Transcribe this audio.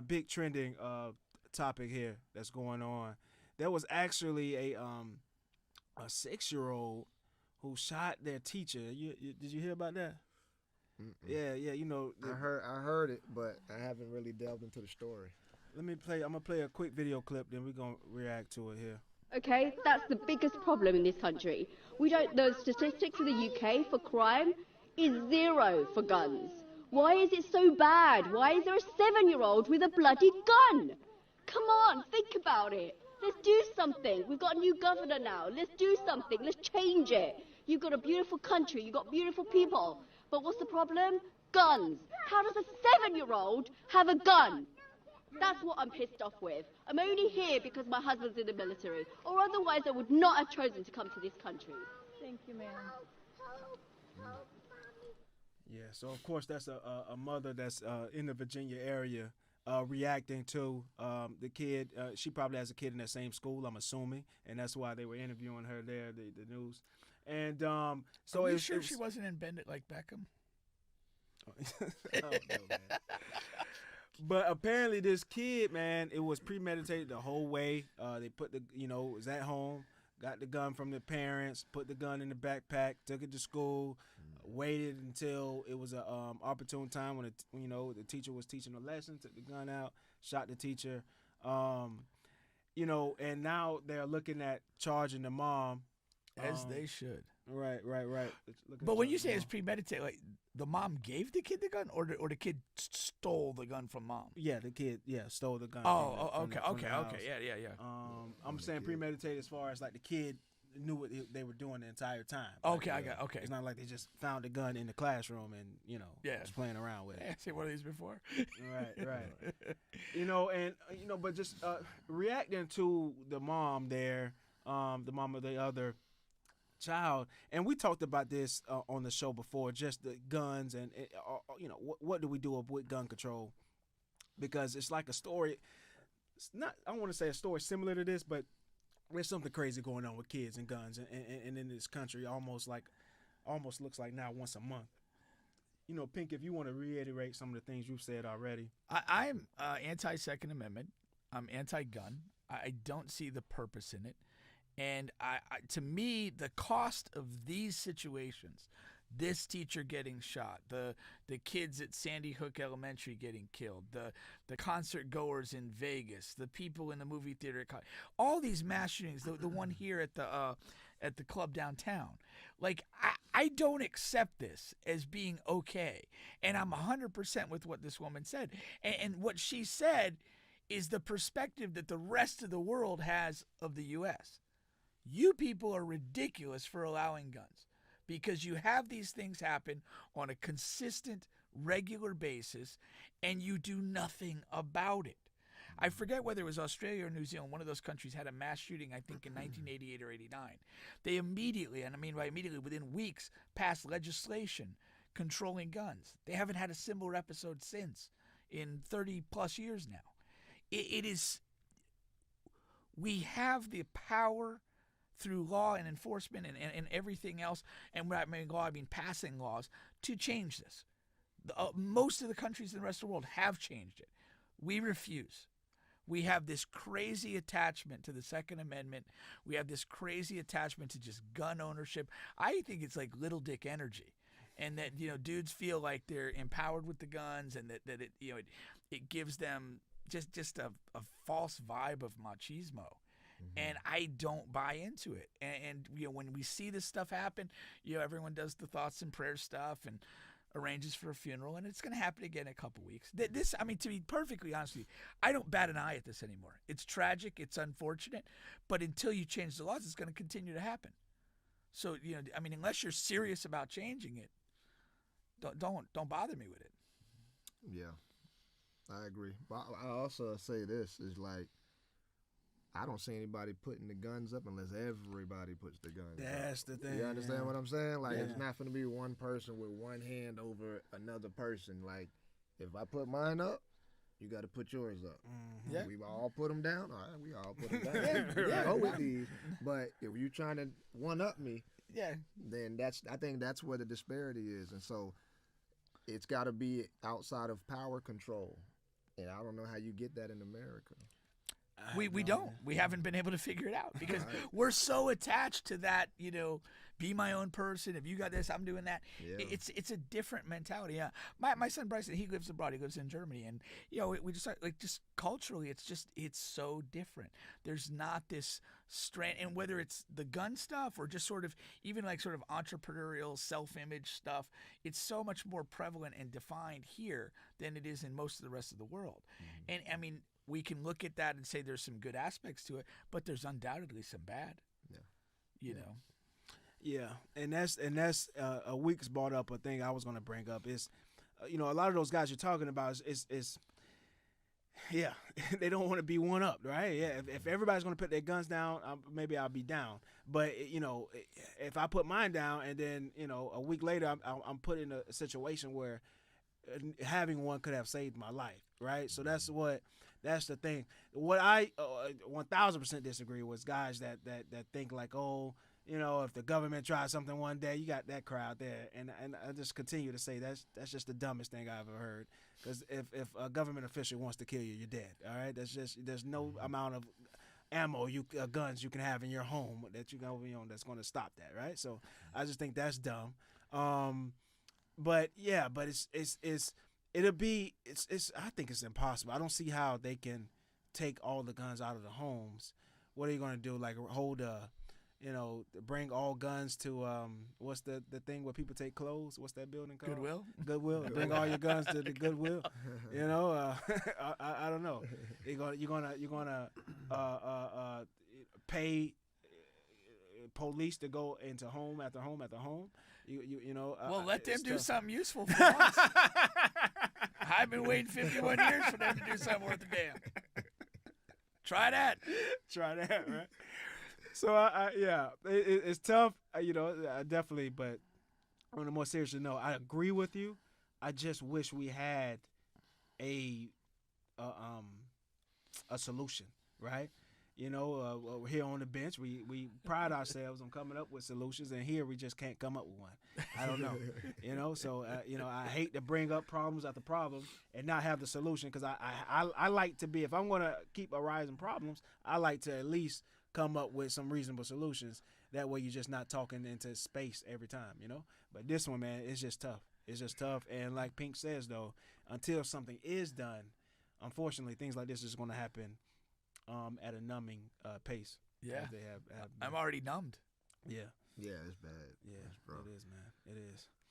big trending topic here that's going on. There was actually a 6-year-old who shot their teacher. Did you hear about that? Mm-mm. Yeah, yeah. You know, I heard it, but I haven't really delved into the story. let me play. I'm gonna play a quick video clip, then we're gonna react to it here. Okay, that's the biggest problem in this country. We don't. The statistics in the UK for crime is 0 for guns. Why is it so bad? Why is there a 7-year-old with a bloody gun? Come on, think about it. Let's do something. We've got a new governor now. Let's do something. Let's change it. You've got a beautiful country. You've got beautiful people. But what's the problem? Guns. How does a 7-year-old have a gun? That's what I'm pissed off with. I'm only here because my husband's in the military, or otherwise I would not have chosen to come to this country. Thank you, ma'am. Yeah. So of course that's a mother that's in the Virginia area reacting to the kid. She probably has a kid in that same school, I'm assuming, and that's why they were interviewing her there. The news, and so Are we it, sure it was, she wasn't in Bend It Like Beckham? I don't know, man. But apparently this kid, man, it was premeditated the whole way. They put was at home, got the gun from the parents, put the gun in the backpack, took it to school, waited until it was a opportune time when the teacher was teaching a lesson, took the gun out, shot the teacher. And now they're looking at charging the mom. As they should. Right. But when you say it's premeditated, like the mom gave the kid the gun, or the kid stole the gun from mom? Yeah, the kid, stole the gun. Okay. From the house. Yeah. I'm saying premeditated as far as like the kid knew what they were doing the entire time. Okay, Like, okay. It's not like they just found the gun in the classroom and was playing around with it. I seen one of these before. Right. But just reacting to the mom there, the mom of the other child, and we talked about this on the show before, just the guns and what do we do with gun control, because it's like a story. It's not, I don't want to say a story similar to this, but there's something crazy going on with kids and guns and in this country, almost looks like now once a month. Pink, if you want to reiterate some of the things you've said already. I'm anti-Second Amendment. I'm anti-gun. I don't see the purpose in it. And to me, the cost of these situations, this teacher getting shot, the kids at Sandy Hook Elementary getting killed, the concert goers in Vegas, the people in the movie theater, all these mass shootings, the one here at the club downtown. Like, I don't accept this as being okay. And I'm 100% with what this woman said. And what she said is the perspective that the rest of the world has of the U.S. You people are ridiculous for allowing guns, because you have these things happen on a consistent, regular basis, and you do nothing about it. I forget whether it was Australia or New Zealand, one of those countries had a mass shooting, I think in 1988 or 89. They immediately, and I mean by immediately, within weeks, passed legislation controlling guns. They haven't had a similar episode since, in 30 plus years now. It is, we have the power through law and enforcement and everything else, and when I mean law, I mean passing laws, to change this. Most of the countries in the rest of the world have changed it. We refuse. We have this crazy attachment to the Second Amendment. We have this crazy attachment to just gun ownership. I think it's like little dick energy. And that, dudes feel like they're empowered with the guns, and that it gives them just a false vibe of machismo. And I don't buy into it. And when we see this stuff happen, everyone does the thoughts and prayers stuff and arranges for a funeral, and it's going to happen again in a couple weeks. This, I mean, to be perfectly honest with you, I don't bat an eye at this anymore. It's tragic, it's unfortunate, but until you change the laws, it's going to continue to happen. So, unless you're serious about changing it, don't bother me with it. Yeah, I agree. But I also say this is like, I don't see anybody putting the guns up unless everybody puts the guns up. That's the thing. You understand what I'm saying? Like, Yeah. it's not going to be one person with one hand over another person. Like, if I put mine up, you got to put yours up. Mm-hmm. Yeah. We all put them down. All right, we all put them down. Yeah. Go with these. But if you're trying to one-up me, Yeah. then I think that's where the disparity is. And so it's got to be outside of power control. And I don't know how you get that in America. We don't. We haven't been able to figure it out because we're so attached to that, be my own person. If you got this, I'm doing that. Yeah. It's a different mentality. Yeah. My son Bryson, he lives abroad. He lives in Germany, and we just just culturally, it's so different. There's not this strand, and whether it's the gun stuff or just sort of even like sort of entrepreneurial self-image stuff, it's so much more prevalent and defined here than it is in most of the rest of the world. And I mean, we can look at that and say there's some good aspects to it, but there's undoubtedly some bad. Yeah. You know. Yeah, and that's a week's brought up a thing I was going to bring up is, a lot of those guys you're talking about is yeah, they don't want to be one up, right? Yeah, if everybody's going to put their guns down, maybe I'll be down. But if I put mine down and then a week later I'm put in a situation where having one could have saved my life, right? So that's the thing. What I 1000% disagree with guys that think like, oh, if the government tries something one day, you got that crowd there, and I just continue to say that's just the dumbest thing I've ever heard. Because if a government official wants to kill you, you're dead. All right, there's no amount of ammo guns you can have in your home that that's going to stop that, right? So I just think that's dumb. But it's I think it's impossible. I don't see how they can take all the guns out of the homes. What are you going to do? Like bring all guns to what's the thing where people take clothes? What's that building called? Goodwill. Bring all your guns to the Goodwill. I don't know. You're gonna pay police to go into home after home after home. Well, let them do something useful for once. I've been waiting 51 years for them to do something worth a damn. Try that. Right? So it's tough, definitely. But on a more serious note, I agree with you. I just wish we had a solution, right? Here on the bench, we pride ourselves on coming up with solutions, and here we just can't come up with one. I don't know, So I hate to bring up problems after problems and not have the solution, because I like to be, if I'm going to keep arising problems, I like to at least come up with some reasonable solutions. That way you're just not talking into space every time, But this one, man, it's just tough. It's just tough. And like Pink says, though, until something is done, unfortunately, things like this is going to happen at a numbing pace. Yeah. As they have I'm already numbed. Yeah. Yeah, it's bad. Yeah, it's rough. it is, man. It is.